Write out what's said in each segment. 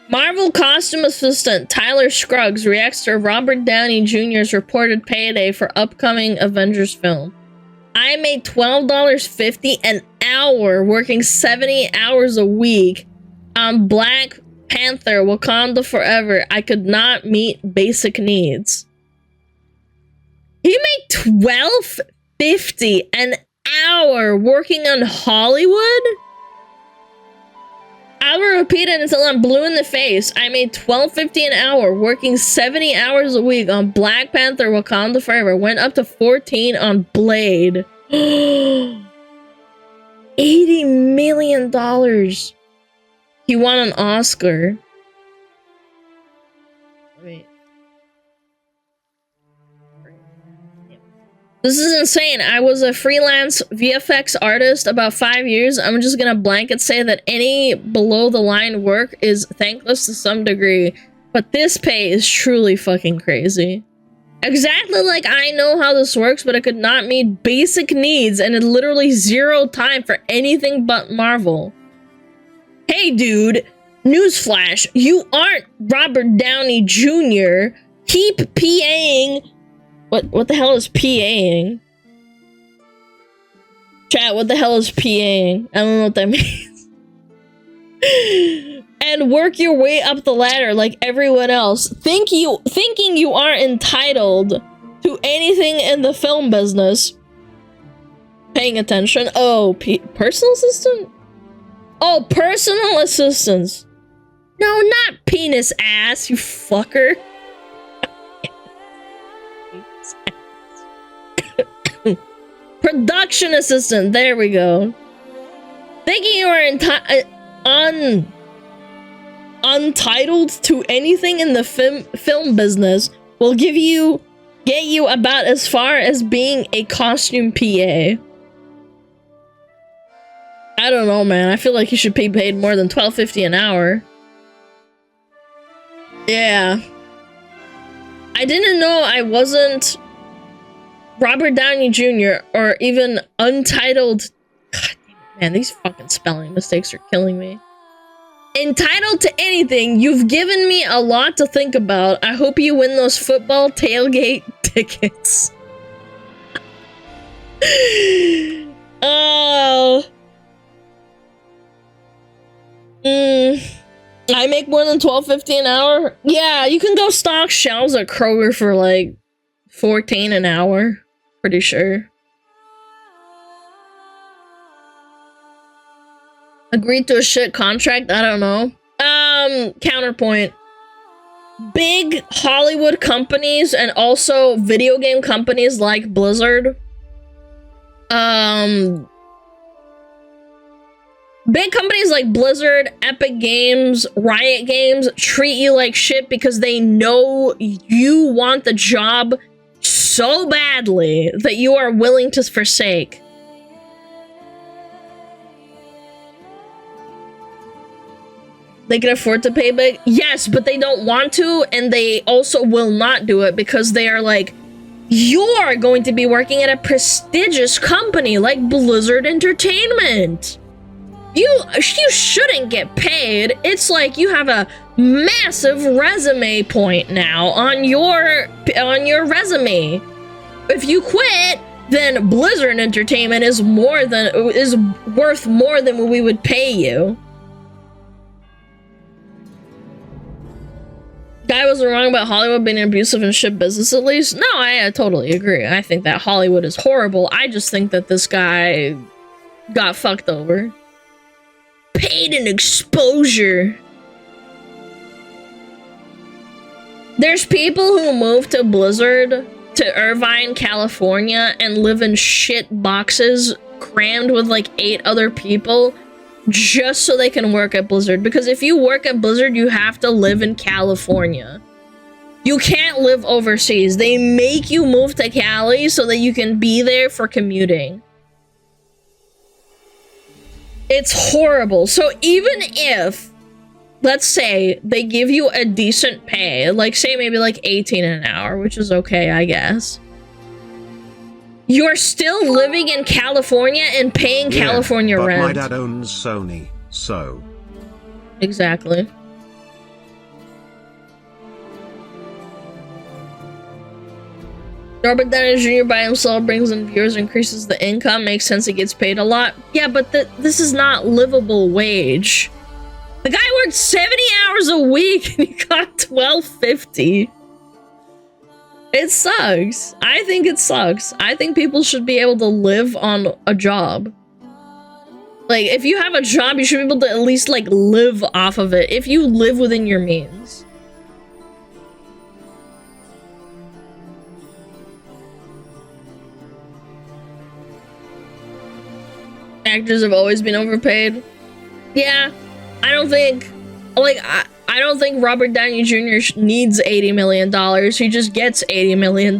Marvel costume assistant Tyler Scruggs reacts to Robert Downey Jr.'s reported payday for upcoming Avengers film. I made $12.50 an hour working 70 hours a week on Black Panther Wakanda Forever. I could not meet basic needs. He made $12.50 an hour working on Hollywood? I will repeat it until I'm blue in the face. I made $12.50 an hour, working 70 hours a week on Black Panther Wakanda Forever. Went up to 14 on Blade. $80 million. He won an Oscar. Wait. This is insane. I was a freelance VFX artist about 5 years. I'm just gonna blanket say that any below the line work is thankless to some degree, but this pay is truly fucking crazy. Exactly like I know how this works, but I could not meet basic needs and had literally zero time for anything but Marvel. Hey dude, newsflash, you aren't Robert Downey Jr. Keep PAing. What the hell is PAing? Chat, what the hell is PAing? I don't know what that means. And work your way up the ladder like everyone else. Thinking you are entitled to anything in the film business. Paying attention. Oh, personal assistant? Oh, personal assistants. No, not penis ass, you fucker. Production assistant, there we go. Thinking you are untitled to anything in the film business will get you about as far as being a costume PA. I don't know, man. I feel like you should be paid more than $12.50 an hour. Yeah. I didn't know I wasn't Robert Downey Jr. or even untitled. God damn it, man, these fucking spelling mistakes are killing me. Entitled to anything. You've given me a lot to think about. I hope you win those football tailgate tickets. Oh. I make more than $12.50 an hour? Yeah, you can go stock shelves at Kroger for like $14 an hour. Pretty sure. Agreed to a shit contract? I don't know. Counterpoint. Big Hollywood companies and also video game companies like Blizzard. Big companies like Blizzard, Epic Games, Riot Games treat you like shit because they know you want the job so badly that you are willing to forsake. They can afford to pay big? Yes, but they don't want to, and they also will not do it because they are like, you're going to be working at a prestigious company like Blizzard Entertainment. You shouldn't get paid. It's like you have a massive resume point now on your resume. If you quit, then Blizzard Entertainment is worth more than we would pay you. Guy wasn't wrong about Hollywood being an abusive and shit business, at least. No, I totally agree. I think that Hollywood is horrible. I just think that this guy got fucked over. Paid in exposure. There's people who move to Blizzard, to Irvine, California, and live in shit boxes crammed with like 8 other people just so they can work at Blizzard. Because if you work at Blizzard, you have to live in California. You can't live overseas. They make you move to Cali so that you can be there for commuting. It's horrible. So even if, let's say, they give you a decent pay, like say maybe like 18 an hour, which is okay, I guess. You're still living in California and paying California but rent. My dad owns Sony, so... Exactly. Robert Downey Jr. by himself brings in viewers, increases the income, makes sense, he gets paid a lot. Yeah, but this is not livable wage. The guy worked 70 hours a week and he got $12.50. It sucks. I think it sucks. I think people should be able to live on a job. Like, if you have a job, you should be able to at least, like, live off of it. If you live within your means. Actors have always been overpaid. Yeah, I don't think... Like, I don't think Robert Downey Jr. needs $80 million. He just gets $80 million.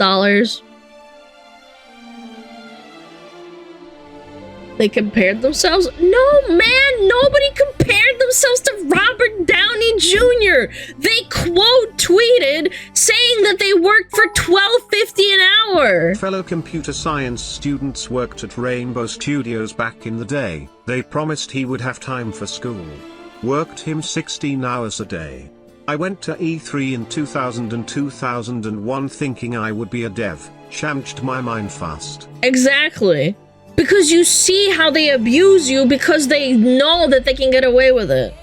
They compared themselves? No, man! Nobody compared themselves to Robert Downey Jr. They quote tweeted saying that they worked for $12.50 an hour. Fellow computer science students worked at Rainbow Studios back in the day. They promised he would have time for school. Worked him 16 hours a day. I went to E3 in 2000 and 2001 thinking I would be a dev. Changed my mind fast. Exactly. Because you see how they abuse you because they know that they can get away with it.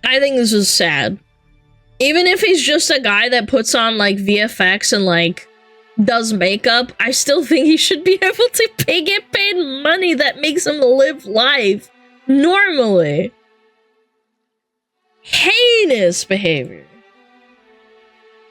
I think this is sad. Even if he's just a guy that puts on, like, VFX and, like, does makeup, I still think he should be able to get paid money that makes him live life normally. Heinous behavior.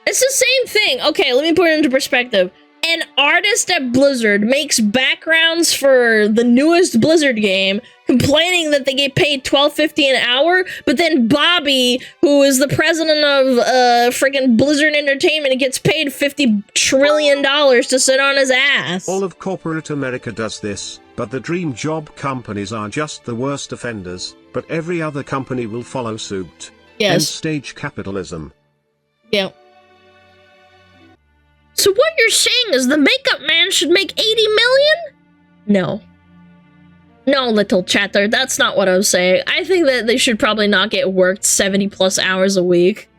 It's the same thing. Okay, let me put it into perspective. An artist at Blizzard makes backgrounds for the newest Blizzard game, complaining that they get paid $12.50 an hour, but then Bobby, who is the president of freaking Blizzard Entertainment, gets paid $50 trillion to sit on his ass. All of corporate America does this, but the dream job companies are just the worst offenders, but every other company will follow suit. Yes. End stage capitalism. Yeah. So what you're saying is the makeup man should make 80 million? No. No, little chatter, that's not what I was saying. I think that they should probably not get worked 70 plus hours a week.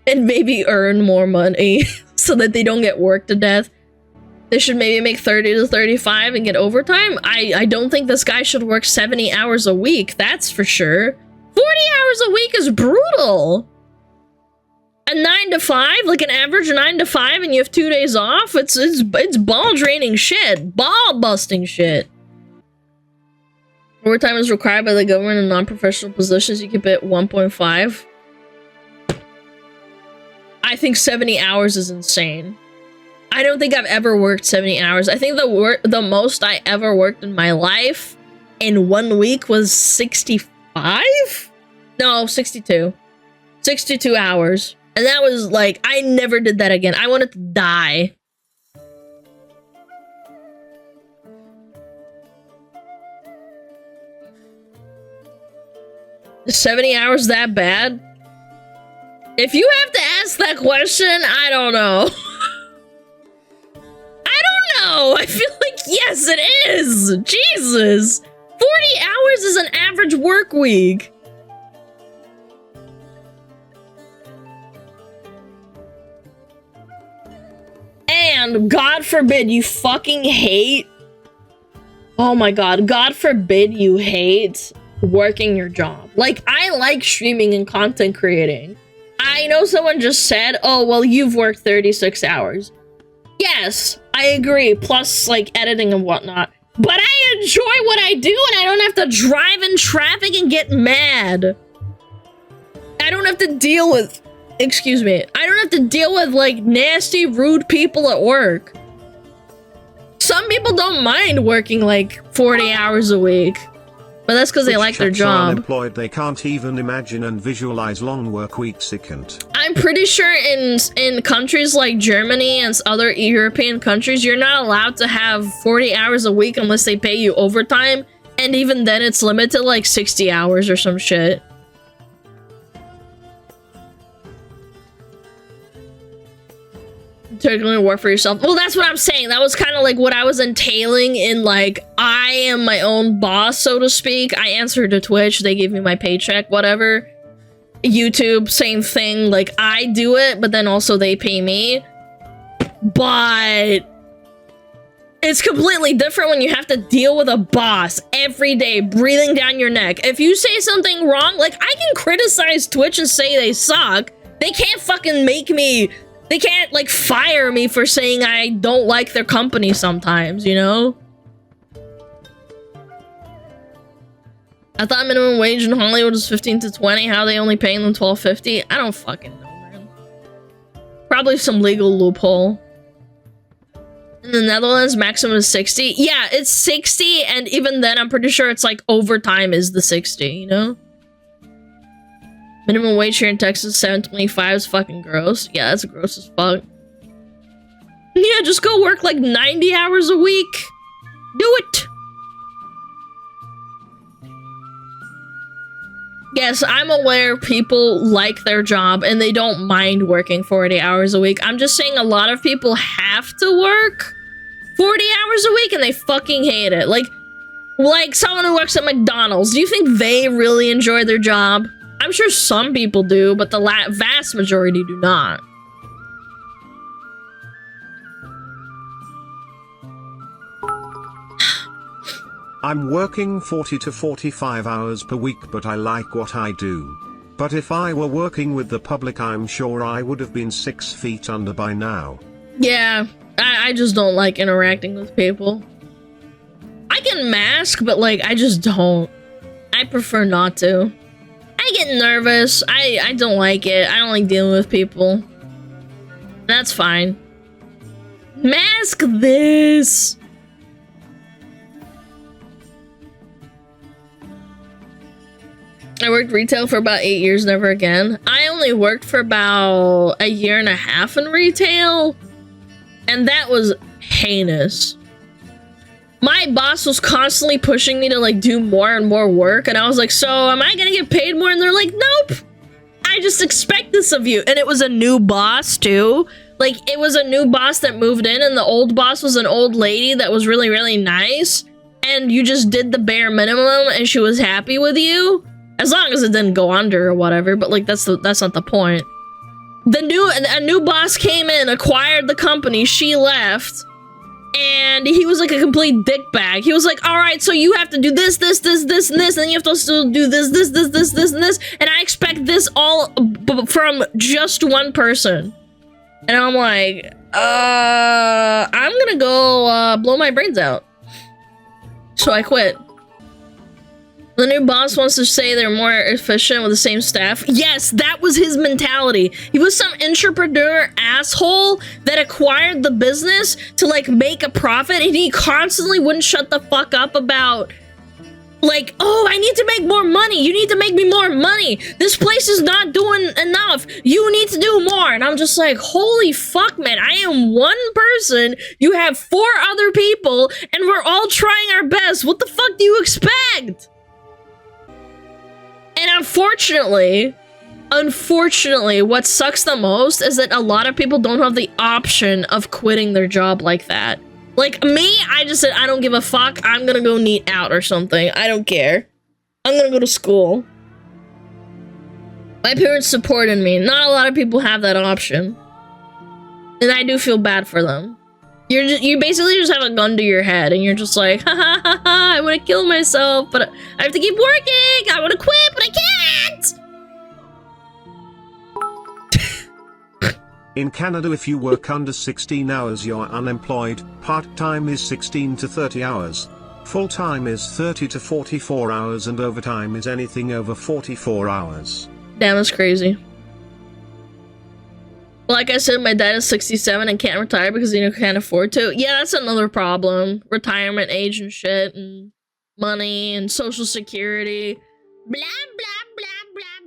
And maybe earn more money so that they don't get worked to death. They should maybe make 30 to 35 and get overtime. I don't think this guy should work 70 hours a week, that's for sure. 40 hours a week is brutal. A 9 to 5, like an average 9 to 5, and you have 2 days off. It's ball draining shit, ball busting shit. Overtime is required by the government in non-professional positions. You keep it 1.5. I think 70 hours is insane. I don't think I've ever worked 70 hours. I think the most I ever worked in my life in 1 week was 65? No, 62. 62 hours. And that was like, I never did that again. I wanted to die. Is 70 hours that bad? If you have to ask that question, I don't know. I don't know. I feel like, yes, it is. Jesus. 40 hours is an average work week. And God forbid you fucking hate. Oh my God. God forbid you hate working your job. Like, I like streaming and content creating. I know someone just said, oh, well, you've worked 36 hours. Yes, I agree. Plus, like, editing and whatnot. But I enjoy what I do and I don't have to drive in traffic and get mad. I don't have to deal with... Excuse me. I don't have to deal with, like, nasty, rude people at work. Some people don't mind working, like, 40 hours a week. But that's because they like their job. Unemployed, they can't even imagine and visualize long work weeks. I'm pretty sure in countries like Germany and other European countries, you're not allowed to have 40 hours a week unless they pay you overtime. And even then, it's limited to like 60 hours or some shit. Technically work for yourself. Well, that's what I'm saying. That was kind of like what I was entailing in, like, I am my own boss, so to speak. I answer to Twitch. They give me my paycheck, whatever. YouTube, same thing. Like, I do it, but then also they pay me. But it's completely different when you have to deal with a boss every day, breathing down your neck. If you say something wrong, like, I can criticize Twitch and say they suck. They can't fucking make me... They can't, like, fire me for saying I don't like their company sometimes, you know? I thought minimum wage in Hollywood was 15 to 20. How are they only paying them $12.50? I don't fucking know, man. Probably some legal loophole. In the Netherlands, maximum is 60. Yeah, it's 60, and even then, I'm pretty sure it's, like, overtime is the 60, you know? Minimum wage here in Texas, $7.25 is fucking gross. Yeah, that's gross as fuck. Yeah, just go work like 90 hours a week. Do it. Yes, I'm aware people like their job and they don't mind working 40 hours a week. I'm just saying a lot of people have to work 40 hours a week and they fucking hate it. Like someone who works at McDonald's. Do you think they really enjoy their job? I'm sure some people do, but the vast majority do not. I'm working 40 to 45 hours per week, but I like what I do. But if I were working with the public, I'm sure I would have been 6 feet under by now. Yeah, I just don't like interacting with people. I can mask, but like, I just don't. I prefer not to. I get nervous. I don't like it. I don't like dealing with people. That's fine. Mask this. I worked retail for about 8 years, never again. I only worked for about a year and a half in retail, and that was heinous. My boss was constantly pushing me to like do more and more work, and I was like, so am I gonna get paid more? And they're like, nope, I just expect this of you. And it was a new boss too. Like, it was a new boss that moved in, and the old boss was an old lady that was really, really nice, and you just did the bare minimum and she was happy with you, as long as it didn't go under or whatever. But like, that's not the point. A new boss came in, acquired the company, she left. And he was like a complete dickbag. He was like, all right, so you have to do this, this, this, this, and this, and then you have to also do this, this, this, this, this, and this, and I expect this all from just one person. And I'm like, I'm gonna go blow my brains out. So I quit. The new boss wants to say they're more efficient with the same staff. Yes, that was his mentality. He was some entrepreneur asshole that acquired the business to like make a profit, and he constantly wouldn't shut the fuck up about like, oh, I need to make more money. You need to make me more money. This place is not doing enough. You need to do more. And I'm just like, holy fuck, man. I am one person. You have 4 other people, and we're all trying our best. What the fuck do you expect? And unfortunately, what sucks the most is that a lot of people don't have the option of quitting their job like that. Like me, I just said, I don't give a fuck. I'm gonna go neat out or something. I don't care. I'm gonna go to school. My parents supported me. Not a lot of people have that option. And I do feel bad for them. You basically just have a gun to your head, and you're just like, ha ha ha ha, I want to kill myself, but I have to keep working. I want to quit, but I can't. In Canada, if you work under 16 hours, you're unemployed. Part-time is 16 to 30 hours. Full-time is 30 to 44 hours, and overtime is anything over 44 hours. Damn, that's crazy. Like I said, my dad is 67 and can't retire because he can't afford to. Yeah, that's another problem. Retirement age and shit, and money and social security. Blah, blah, blah, blah,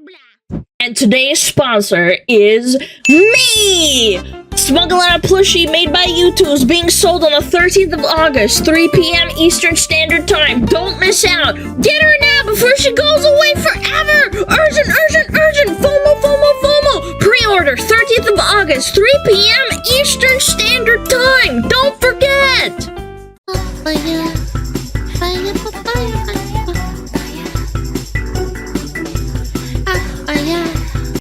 blah. And today's sponsor is me! Smuggle Out a plushie made by YouTube is being sold on the 13th of August, 3 p.m. Eastern Standard Time. Don't miss out. Get her now before she goes away forever. Urgent, urgent, urgent. FOMO, FOMO, FOMO. Pre-order 13th of August, 3 p.m. Eastern Standard Time. Don't forget.